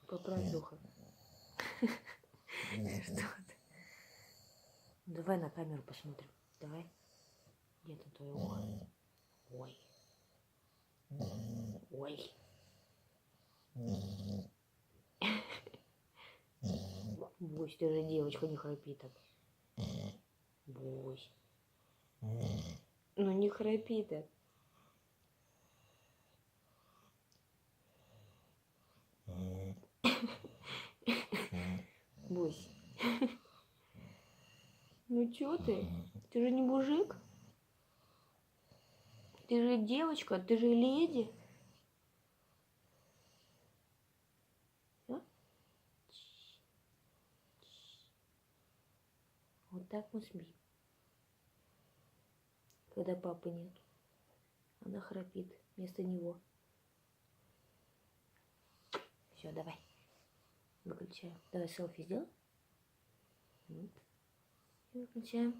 Поправь ухо. Что ты? Давай на камеру посмотрим. Давай. Где там твое ухо? Ой. Ой. Бусь, ты же девочка, не храпи так. Бусь. Ну не храпи так. Бусь. Ну чё ты? Ты же не мужик? Ты же девочка, ты же леди. Всё? Вот так мы спим. Когда папы нет. Она храпит вместо него. Все, давай. Выключаем. Давай селфи сделаем. Выключаем.